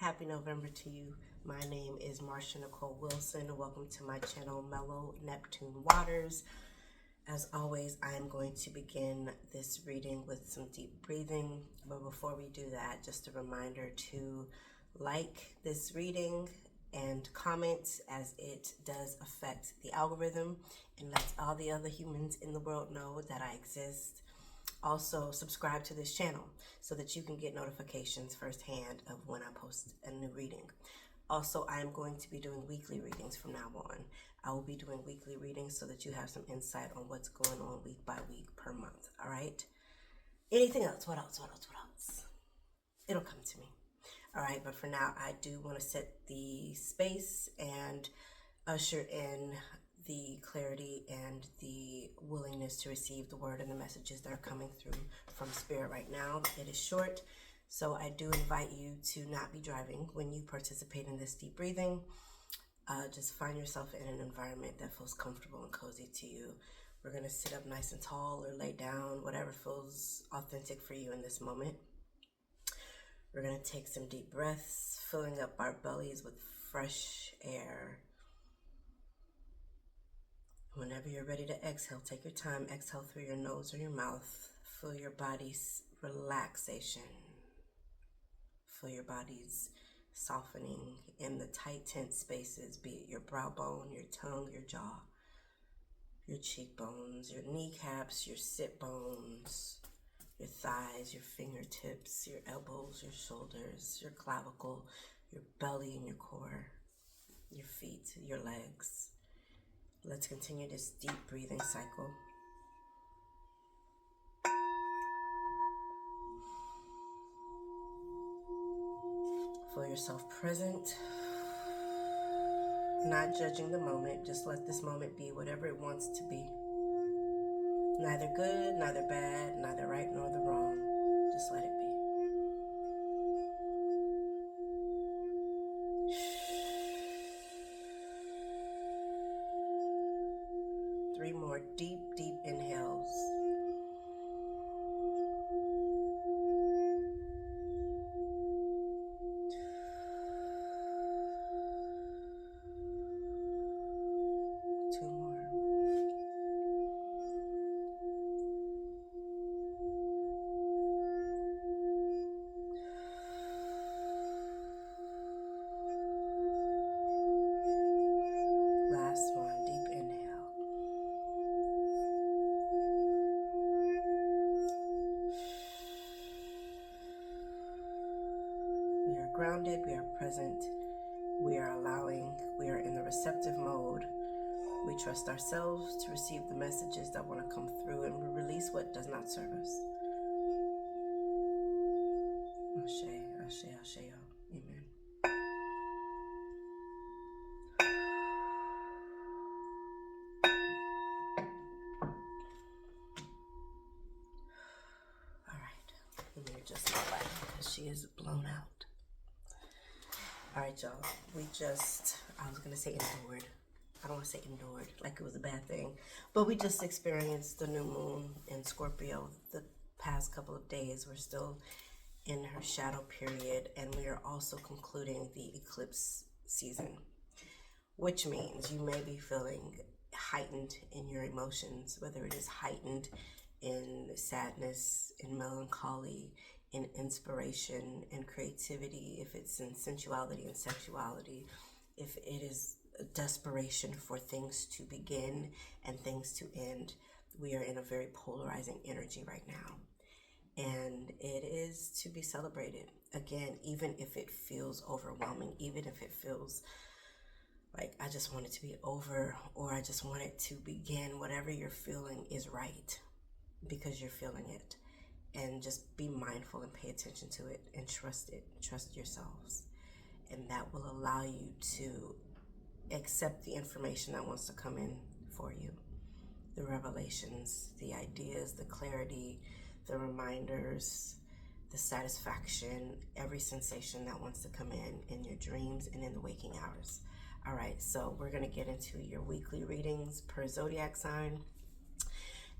Happy November to you. My name is Marsha Nicole Wilson. Welcome to my channel, MellowNeptuneWaters. As always, I am going to begin this reading with some deep breathing. But before we do that, just a reminder to like this reading and comment, as it does affect the algorithm and lets all the other humans in the world know that I exist. Also, subscribe to this channel so that you can get notifications firsthand of when I post a new reading. Also, I am going to be doing weekly readings from now on. I will be doing weekly readings so that you have some insight on what's going on week by week per month, all right? Anything else? What else? It'll come to me. All right, but for now, I do want to set the space and usher in the clarity and the willingness to receive the word and the messages that are coming through from Spirit right now. It is short, so I do invite you to not be driving when you participate in this deep breathing. Just find yourself in an environment that feels comfortable and cozy to you. We're going to sit up nice and tall or lay down, whatever feels authentic for you in this moment. We're going to take some deep breaths, filling up our bellies with fresh air. Whenever you're ready to exhale, take your time. Exhale through your nose or your mouth. Feel your body's relaxation. Feel your body's softening in the tight, tense spaces, be it your brow bone, your tongue, your jaw, your cheekbones, your kneecaps, your sit bones, your thighs, your fingertips, your elbows, your shoulders, your clavicle, your belly and your core, your feet, your legs. Let's continue this deep breathing cycle. Feel yourself present, not judging the moment. Just let this moment be whatever it wants to be. Neither good, neither bad, neither right nor the wrong. Just let it be. Three more deep, deep inhales. Two more. Last one, deep inhale. We are grounded, we are present, we are allowing, we are in the receptive mode. We trust ourselves to receive the messages that want to come through, and we release what does not serve us. Ashe, ashe, ashe, amen. All right, let me adjust my light because she is blown out. All right, y'all, I was going to say endured. I don't want to say endured like it was a bad thing, but we just experienced the new moon in Scorpio the past couple of days. We're still in her shadow period, and we are also concluding the eclipse season, which means you may be feeling heightened in your emotions, whether it is heightened in sadness, in melancholy, in inspiration and creativity, if it's in sensuality and sexuality, if it is a desperation for things to begin and things to end. We are in a very polarizing energy right now, and it is to be celebrated. Again, even if it feels overwhelming, even if it feels like I just want it to be over, or I just want it to begin, whatever you're feeling is right because you're feeling it. And just be mindful and pay attention to it and trust it. Trust yourselves. And that will allow you to accept the information that wants to come in for you. The revelations, the ideas, the clarity, the reminders, the satisfaction, every sensation that wants to come in your dreams and in the waking hours. All right, so we're going to get into your weekly readings per zodiac sign.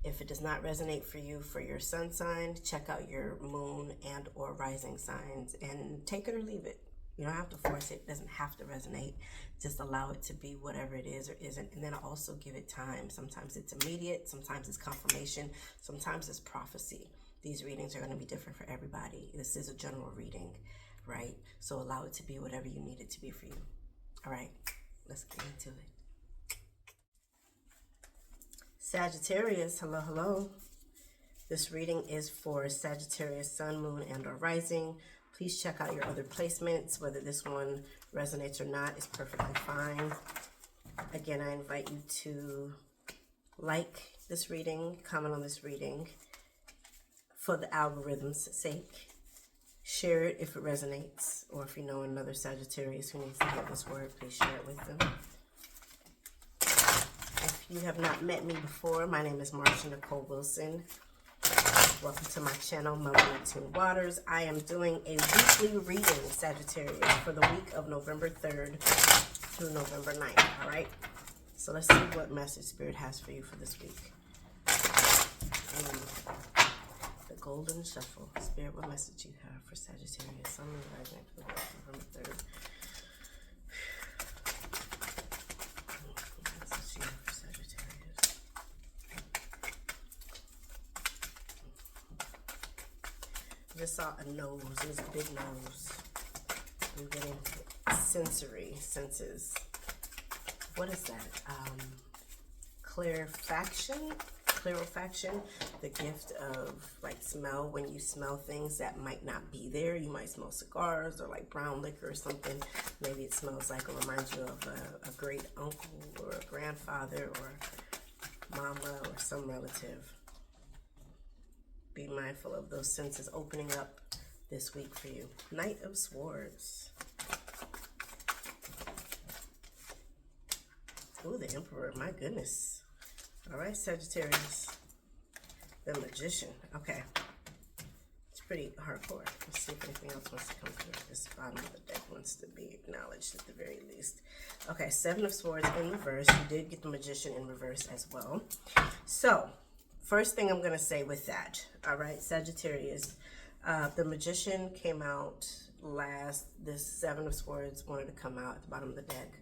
If it does not resonate for you for your sun sign, check out your moon and or rising signs and take it or leave it. You don't have to force it. It doesn't have to resonate. Just allow it to be whatever it is or isn't. And then also give it time. Sometimes it's immediate. Sometimes it's confirmation. Sometimes it's prophecy. These readings are going to be different for everybody. This is a general reading, right? So allow it to be whatever you need it to be for you. All right, let's get into it. Sagittarius, hello, hello. This reading is for Sagittarius, Sun, Moon, and or Rising. Please check out your other placements. Whether this one resonates or not is perfectly fine. Again, I invite you to like this reading, comment on this reading for the algorithm's sake. Share it if it resonates, or if you know another Sagittarius who needs to hear this word, please share it with them. If you have not met me before, my name is Marsha Nicole Wilson. Welcome to my channel, MellowNeptuneWaters. I am doing a weekly reading, Sagittarius, for the week of November 3rd through November 9th, all right? So let's see what message Spirit has for you for this week. The Golden Shuffle. Spirit, what message you have for Sagittarius? Sun, Moon, Rising for the week of November 3rd. What message you have for Sagittarius? I just saw a nose. It was a big nose. I'm getting senses. What is that? Clarifaction, the gift of like smell. When you smell things that might not be there, you might smell cigars or like brown liquor or something. Maybe it smells like or reminds you of a great uncle or a grandfather or mama or some relative. Be mindful of those senses opening up this week for you. Knight of Swords. Ooh, the Emperor, my goodness. All right, Sagittarius. The Magician, okay. It's pretty hardcore. Let's see if anything else wants to come through. This bottom of the deck wants to be acknowledged at the very least. Okay, Seven of Swords in reverse. You did get the Magician in reverse as well. So, first thing I'm going to say with that, all right, Sagittarius, the Magician came out last. This Seven of Swords wanted to come out at the bottom of the deck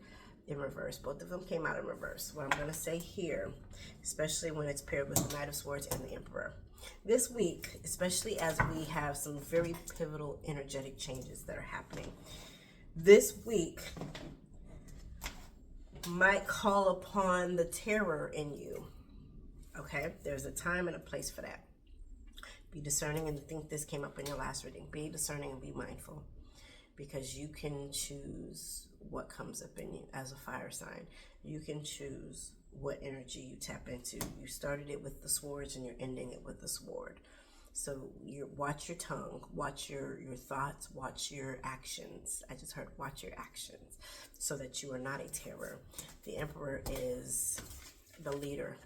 in reverse. Both of them came out in reverse. What I'm going to say here, especially when it's paired with the Knight of Swords and the Emperor. This week, especially as we have some very pivotal energetic changes that are happening, this week might call upon the terror in you. Okay, there's a time and a place for that. Be discerning, and I think this came up in your last reading. Be discerning and be mindful, because you can choose what comes up in you as a fire sign. You can choose what energy you tap into. You started it with the swords and you're ending it with the sword. So you watch your tongue, watch your thoughts, watch your actions. I just heard watch your actions so that you are not a terror. The Emperor is the leader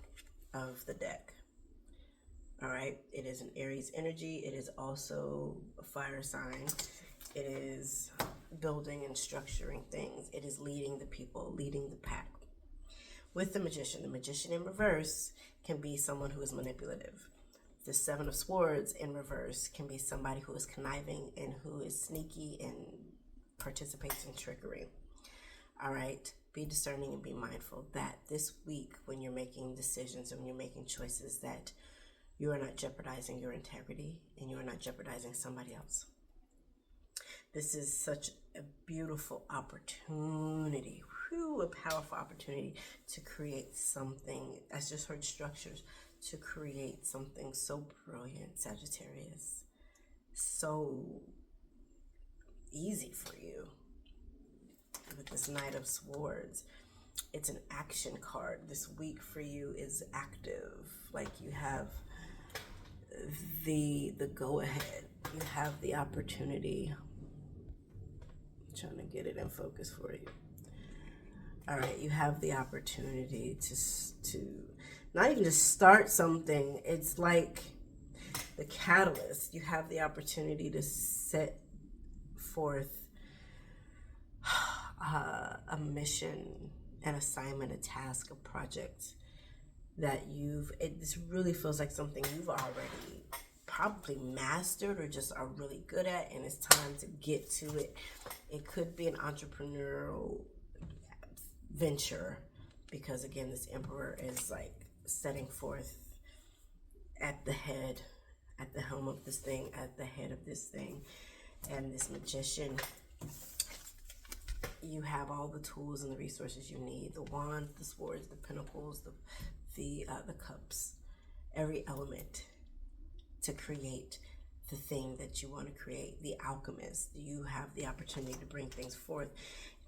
of the deck. All right, it is an Aries energy. It is also a fire sign. It is building and structuring things. It is leading the people, leading the pack. With the Magician in reverse can be someone who is manipulative. The Seven of Swords in reverse can be somebody who is conniving and who is sneaky and participates in trickery. All right, be discerning and be mindful that this week when you're making decisions and when you're making choices, that you are not jeopardizing your integrity and you are not jeopardizing somebody else. This is such a beautiful opportunity, a powerful opportunity to create something. I just heard structures, to create something so brilliant, Sagittarius. So easy for you. With this Knight of Swords, it's an action card. This week for you is active. Like you have the go ahead. You have the opportunity. Trying to get it in focus for you. All right, you have the opportunity to not even to start something. It's like the catalyst. You have the opportunity to set forth a mission, an assignment, a task, a project that this really feels like something you've already probably mastered or just are really good at, and it's time to get to it. It could be an entrepreneurial venture, because again, this Emperor is like setting forth at the helm of this thing, at the head of this thing. And this Magician, you have all the tools and the resources you need: the wand, the swords, the pentacles, the cups, every element to create the thing that you want to create. The Alchemist, you have the opportunity to bring things forth.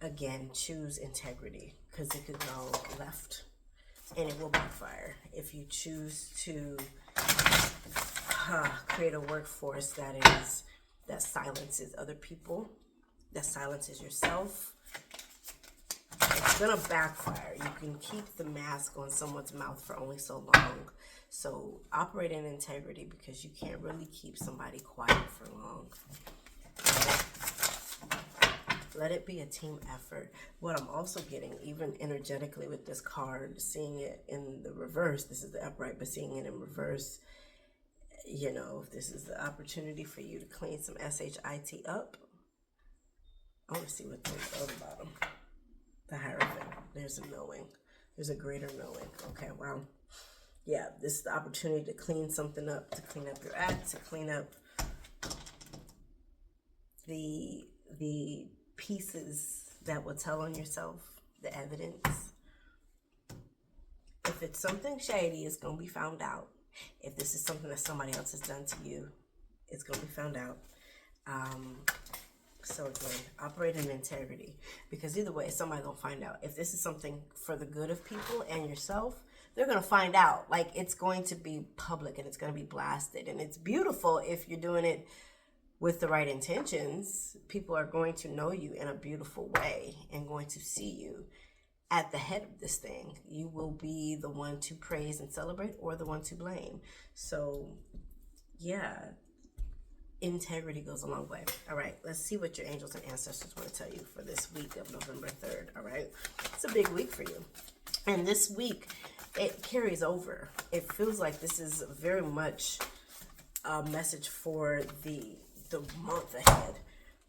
Again, choose integrity, because it could go left and it will backfire. If you choose to create a workforce that silences other people, that silences yourself, it's gonna backfire. You can keep the mask on someone's mouth for only so long. So operate in integrity, because you can't really keep somebody quiet for long. Let it be a team effort. What I'm also getting, even energetically with this card, seeing it in the reverse, this is the upright, but seeing it in reverse, you know, if this is the opportunity for you to clean some SHIT up. I want to see what there's on the bottom. The Hierophant. There's a knowing. There's a greater knowing. Okay, wow. Yeah, this is the opportunity to clean something up, to clean up your act, to clean up the pieces that will tell on yourself, the evidence. If it's something shady, it's going to be found out. If this is something that somebody else has done to you, it's going to be found out. So again, operate in integrity, because either way, somebody's going to find out. If this is something for the good of people and yourself, they're going to find out. Like, it's going to be public and it's going to be blasted. And it's beautiful if you're doing it with the right intentions. People are going to know you in a beautiful way and going to see you at the head of this thing. You will be the one to praise and celebrate, or the one to blame. So yeah, integrity goes a long way. All right, let's see what your angels and ancestors want to tell you for this week of November 3rd. All right, it's a big week for you. And this week, it carries over. It feels like this is very much a message for the month ahead.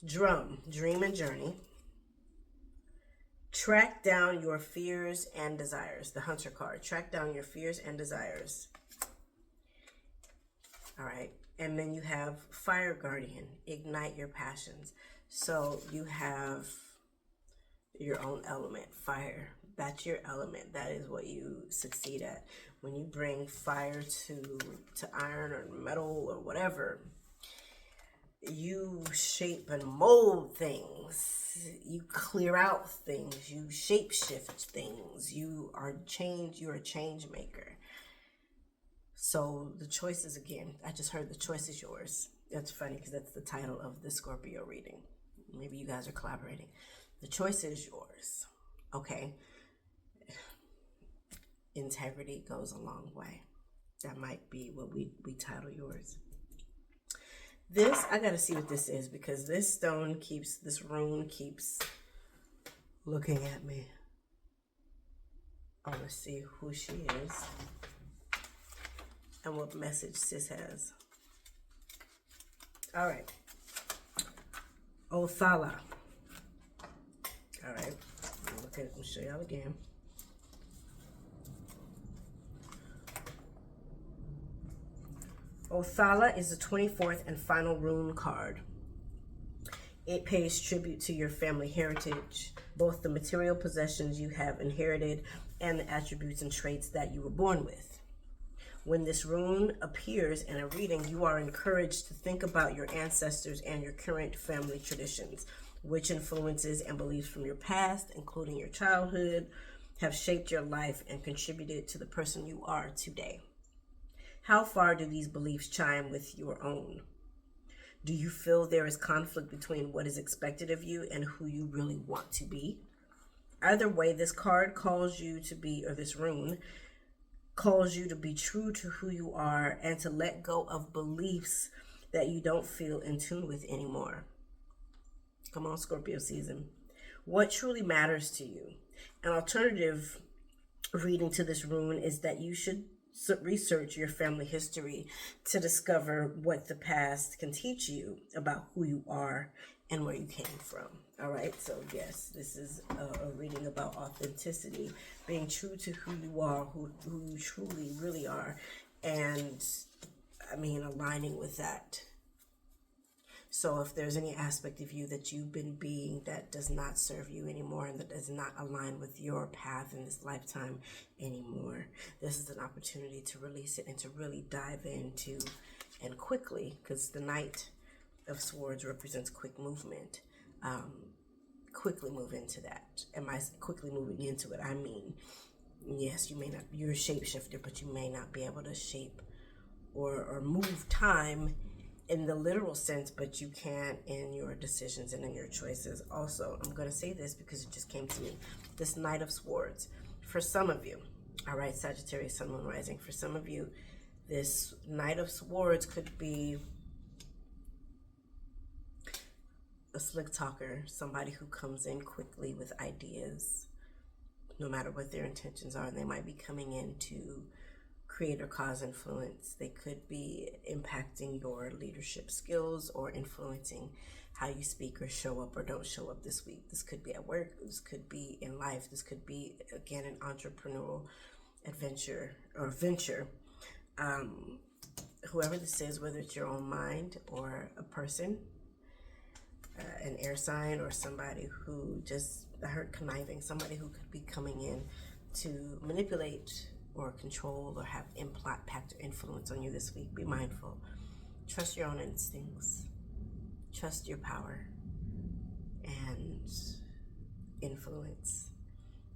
Dream and journey. Track down your fears and desires. The Hunter card. Track down your fears and desires. All right. And then you have Fire Guardian. Ignite your passions. So you have your own element, fire. That's your element. That is what you succeed at. When you bring fire to iron or metal or whatever, you shape and mold things. You clear out things. You shape shift things. You are a change maker. So the choice is, again, I just heard the choice is yours. That's funny, because that's the title of the Scorpio reading. Maybe you guys are collaborating. The choice is yours. Okay. Integrity goes a long way. That might be what we title yours. This, I gotta see what this is, because this rune keeps looking at me. I wanna see who she is and what message sis has. All right. Othala. All right. Okay, let me show y'all again. Othala is the 24th and final rune card. It pays tribute to your family heritage, both the material possessions you have inherited and the attributes and traits that you were born with. When this rune appears in a reading, you are encouraged to think about your ancestors and your current family traditions, which influences and beliefs from your past, including your childhood, have shaped your life and contributed to the person you are today. How far do these beliefs chime with your own? Do you feel there is conflict between what is expected of you and who you really want to be? Either way, this card calls you to be, or this rune calls you to be true to who you are and to let go of beliefs that you don't feel in tune with anymore. Come on, Scorpio season. What truly matters to you? An alternative reading to this rune is that you should research your family history to discover what the past can teach you about who you are and where you came from. All right, so yes, this is a reading about authenticity, being true to who you are, who you truly really are, and I mean aligning with that. So if there's any aspect of you that you've been being that does not serve you anymore and that does not align with your path in this lifetime anymore, this is an opportunity to release it and to really dive into, and quickly, because the Knight of Swords represents quick movement. Quickly move into that. Am I quickly moving into it? I mean, yes, you may not, you're a shapeshifter, but you may not be able to shape or move time in the literal sense, but you can in your decisions and in your choices. Also, I'm going to say this because it just came to me. This Knight of Swords, for some of you, all right, Sagittarius, Sun, Moon, Rising, for some of you, this Knight of Swords could be a slick talker, somebody who comes in quickly with ideas, no matter what their intentions are. And they might be coming in to create or cause influence. They could be impacting your leadership skills or influencing how you speak or show up or don't show up this week. This could be at work. This could be in life. This could be, again, an entrepreneurial adventure or venture. Whoever this is, whether it's your own mind or a person, an air sign, or somebody who just, I heard conniving, somebody who could be coming in to manipulate or control or have impact or influence on you this week. Be mindful. Trust your own instincts. Trust your power and influence,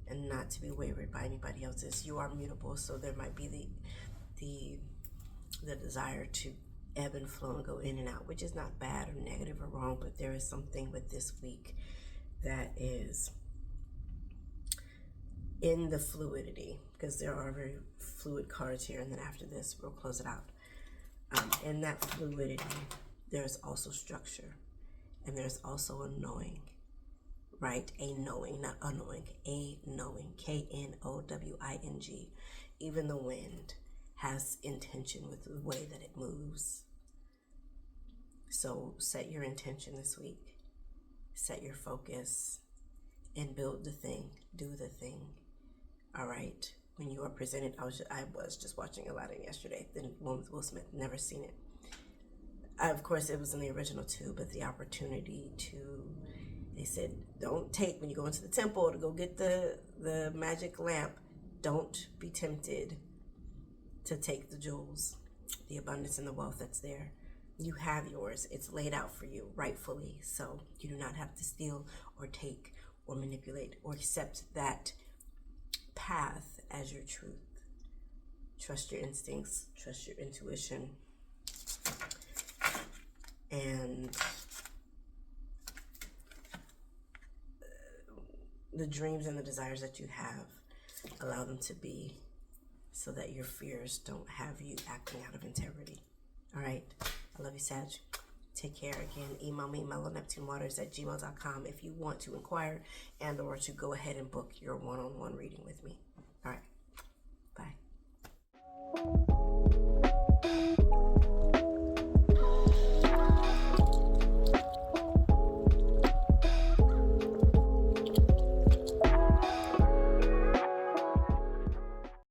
and not to be wavered by anybody else's. You are mutable, so there might be the desire to ebb and flow and go in and out, which is not bad or negative or wrong, but there is something with this week that is in the fluidity, because there are very fluid cards here, and then after this we'll close it out. In that fluidity, there's also structure, and there's also a knowing, right? A knowing, not unknowing, a knowing, Knowing. Even the wind has intention with the way that it moves. So set your intention this week, set your focus, and build the thing, do the thing. All right. When you are presented, I was just watching Aladdin yesterday. The one with Will Smith. Never seen it. Of course, it was in the original too, but the opportunity to, they said, don't take, when you go into the temple to go get the magic lamp, don't be tempted to take the jewels, the abundance and the wealth that's there. You have yours. It's laid out for you rightfully. So you do not have to steal or take or manipulate or accept that path as your truth. Trust your instincts, trust your intuition, and the dreams and the desires that you have, allow them to be, so that your fears don't have you acting out of integrity. All right, I love you, Sag. Take care. Again, email me, MellowNeptuneWaters@gmail.com, if you want to inquire and or to go ahead and book your one-on-one reading with me. All right. Bye.